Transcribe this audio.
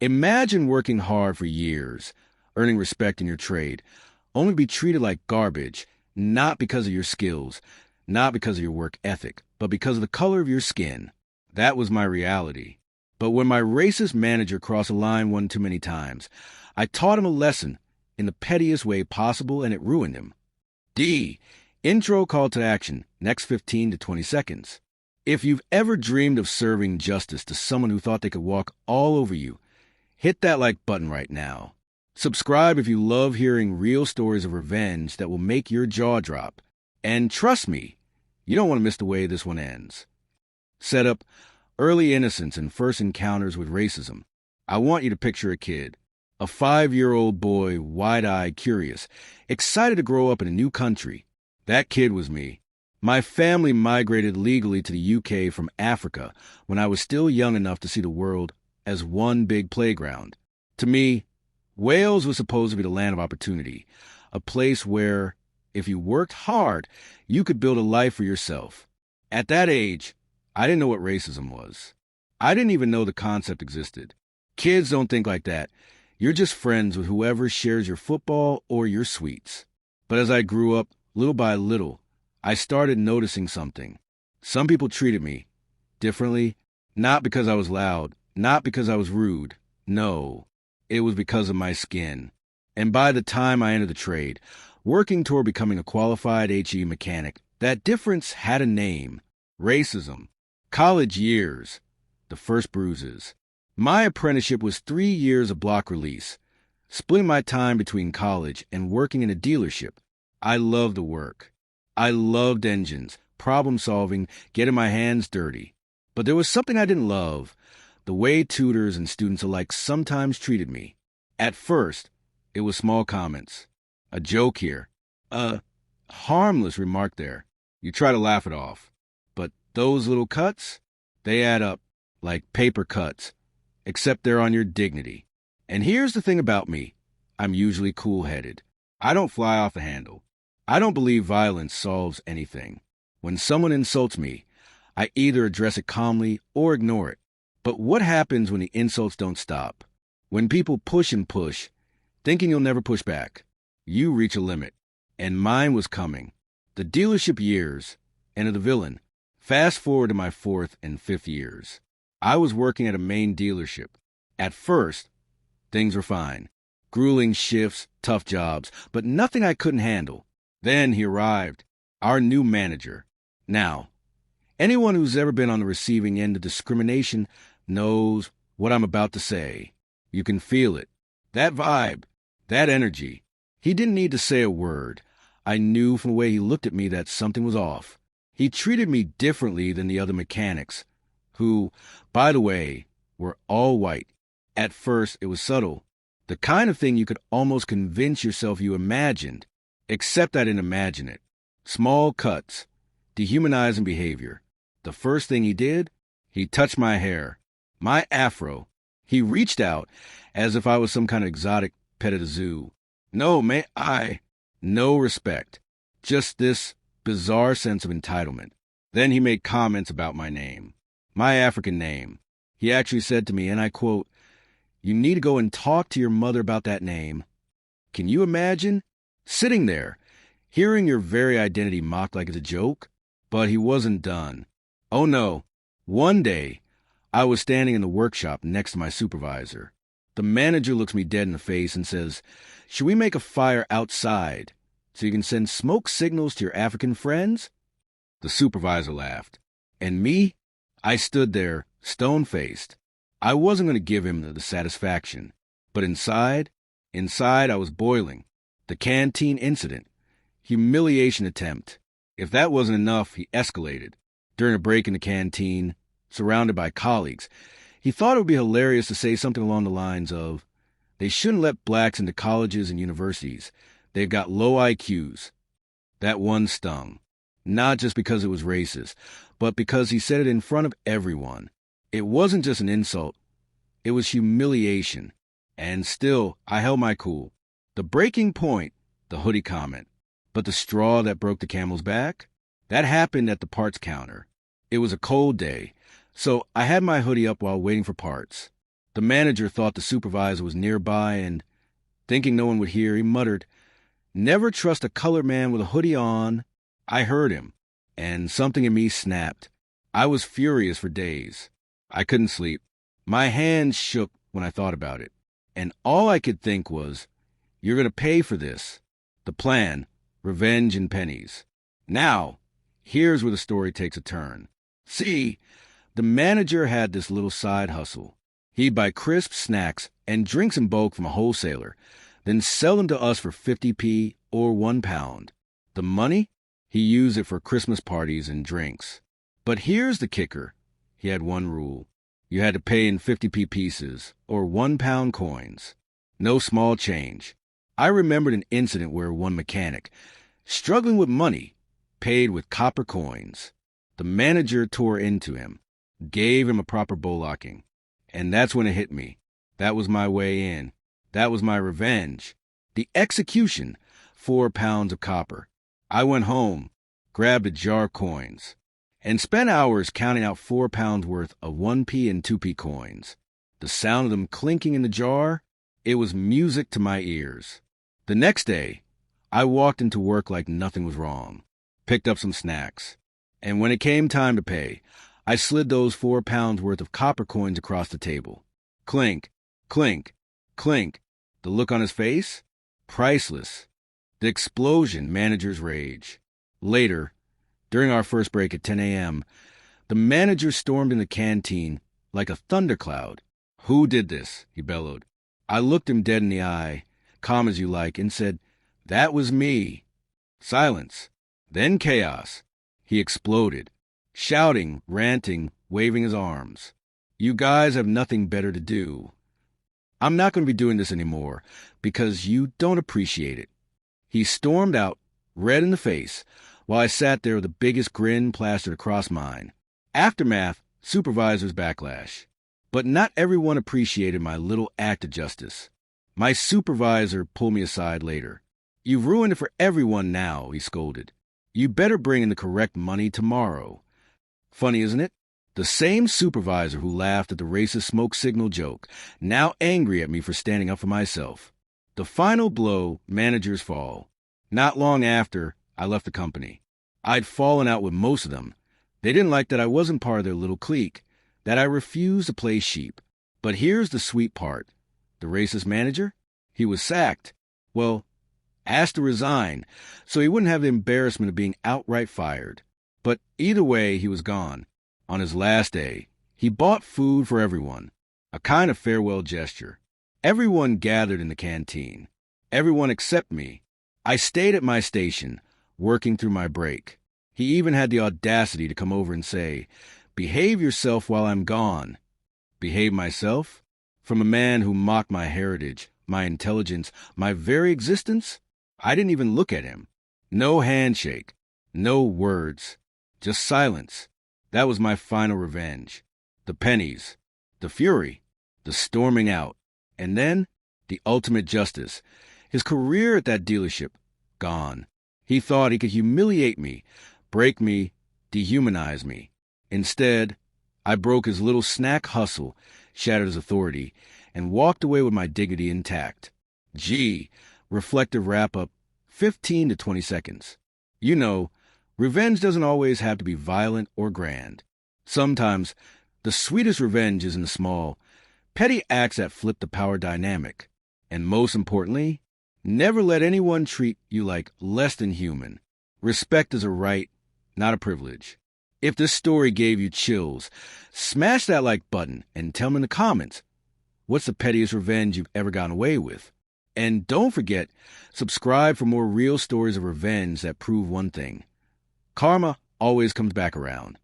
Imagine working hard for years, earning respect in your trade, only to be treated like garbage, not because of your skills, not because of your work ethic, but because of the color of your skin. That was my reality. But when my racist manager crossed a line one too many times, I taught him a lesson in the pettiest way possible, and it ruined him. D. Intro call to action, next 15 to 20 seconds. If you've ever dreamed of serving justice to someone who thought they could walk all over you, hit that like button right now. Subscribe if you love hearing real stories of revenge that will make your jaw drop. And trust me, you don't want to miss the way this one ends. Setup: early innocence and first encounters with racism. I want you to picture a kid. A 5-year-old boy, wide-eyed, curious, excited to grow up in a new country. That kid was me. My family migrated legally to the UK from Africa when I was still young enough to see the world as one big playground. To me, Wales was supposed to be the land of opportunity, a place where, if you worked hard, you could build a life for yourself. At that age, I didn't know what racism was. I didn't even know the concept existed. Kids don't think like that. You're just friends with whoever shares your football or your sweets. But as I grew up, little by little, I started noticing something. Some people treated me differently, not because I was loud, not because I was rude. No, it was because of my skin. And by the time I entered the trade, working toward becoming a qualified HE mechanic, that difference had a name: racism. College years, the first bruises. My apprenticeship was 3 years of block release, splitting my time between college and working in a dealership. I loved the work. I loved engines, problem solving, getting my hands dirty. But there was something I didn't love: the way tutors and students alike sometimes treated me. At first, it was small comments. A joke here, a harmless remark there. You try to laugh it off. But those little cuts, they add up like paper cuts, except they're on your dignity. And here's the thing about me: I'm usually cool-headed. I don't fly off the handle. I don't believe violence solves anything. When someone insults me, I either address it calmly or ignore it. But what happens when the insults don't stop? When people push and push, thinking you'll never push back, you reach a limit. And mine was coming. The dealership years, and of the villain. Fast forward to my 4th and 5th years. I was working at a main dealership. At first, things were fine. Grueling shifts, tough jobs, but nothing I couldn't handle. Then he arrived, our new manager. Now, anyone who's ever been on the receiving end of discrimination knows what I'm about to say. You can feel it. That vibe, that energy. He didn't need to say a word. I knew from the way he looked at me that something was off. He treated me differently than the other mechanics, who, by the way, were all white. At first, it was subtle. The kind of thing you could almost convince yourself you imagined, except I didn't imagine it. Small cuts, dehumanizing behavior. The first thing he did, he touched my hair, my afro. He reached out as if I was some kind of exotic pet at a zoo. No respect. Just this bizarre sense of entitlement. Then he made comments about my name. My African name. He actually said to me, and I quote, "You need to go and talk to your mother about that name." Can you imagine? Sitting there, hearing your very identity mocked like it's a joke? But he wasn't done. Oh no. One day, I was standing in the workshop next to my supervisor. The manager looks me dead in the face and says, "Should we make a fire outside so you can send smoke signals to your African friends?" The supervisor laughed. And me? I stood there, stone-faced. I wasn't going to give him the satisfaction. But inside I was boiling. The canteen incident. Humiliation attempt. If that wasn't enough, he escalated. During a break in the canteen, surrounded by colleagues, he thought it would be hilarious to say something along the lines of, "They shouldn't let blacks into colleges and universities. They've got low IQs." That one stung. Not just because it was racist, but because he said it in front of everyone. It wasn't just an insult. It was humiliation. And still, I held my cool. The breaking point, the hoodie comment. But the straw that broke the camel's back? That happened at the parts counter. It was a cold day, so I had my hoodie up while waiting for parts. The manager thought the supervisor was nearby and, thinking no one would hear, he muttered, "Never trust a colored man with a hoodie on." I heard him, and something in me snapped. I was furious for days. I couldn't sleep. My hands shook when I thought about it. And all I could think was, you're going to pay for this. The plan, revenge in pennies. Now, here's where the story takes a turn. See, the manager had this little side hustle. He'd buy crisp snacks and drinks in bulk from a wholesaler, then sell them to us for 50p or £1. The money? He used it for Christmas parties and drinks. But here's the kicker. He had one rule. You had to pay in 50p pieces or £1 coins. No small change. I remembered an incident where one mechanic, struggling with money, paid with copper coins. The manager tore into him, gave him a proper bullocking. And that's when it hit me. That was my way in. That was my revenge. The execution, £4 of copper. I went home, grabbed a jar of coins, and spent hours counting out £4 worth of 1p and 2p coins. The sound of them clinking in the jar, it was music to my ears. The next day, I walked into work like nothing was wrong, picked up some snacks, and when it came time to pay, I slid those £4 worth of copper coins across the table. Clink, clink, clink. The look on his face? Priceless. The explosion, manager's rage. Later, during our first break at 10 a.m., the manager stormed in the canteen like a thundercloud. "Who did this?" he bellowed. I looked him dead in the eye, calm as you like, and said, "That was me." Silence. Then chaos. He exploded, shouting, ranting, waving his arms. "You guys have nothing better to do. I'm not going to be doing this anymore because you don't appreciate it." He stormed out, red in the face, while I sat there with the biggest grin plastered across mine. Aftermath, supervisor's backlash. But not everyone appreciated my little act of justice. My supervisor pulled me aside later. "You've ruined it for everyone now," he scolded. "You better bring in the correct money tomorrow." Funny, isn't it? The same supervisor who laughed at the racist smoke signal joke, now angry at me for standing up for myself. The final blow, manager's fall. Not long after, I left the company. I'd fallen out with most of them. They didn't like that I wasn't part of their little clique, that I refused to play sheep. But here's the sweet part. The racist manager? He was sacked. Well, asked to resign, so he wouldn't have the embarrassment of being outright fired. But either way, he was gone. On his last day, he bought food for everyone, a kind of farewell gesture. Everyone gathered in the canteen. Everyone except me. I stayed at my station, working through my break. He even had the audacity to come over and say, "Behave yourself while I'm gone." Behave myself? From a man who mocked my heritage, my intelligence, my very existence? I didn't even look at him. No handshake. No words. Just silence. That was my final revenge. The pennies. The fury. The storming out. And then, the ultimate justice. His career at that dealership, gone. He thought he could humiliate me, break me, dehumanize me. Instead, I broke his little snack hustle, shattered his authority, and walked away with my dignity intact. Gee, reflective wrap-up, 15 to 20 seconds. You know, revenge doesn't always have to be violent or grand. Sometimes, the sweetest revenge is in the small, petty acts that flip the power dynamic. And most importantly, never let anyone treat you like less than human. Respect is a right, not a privilege. If this story gave you chills, smash that like button and tell me in the comments, what's the pettiest revenge you've ever gotten away with? And don't forget, subscribe for more real stories of revenge that prove one thing. Karma always comes back around.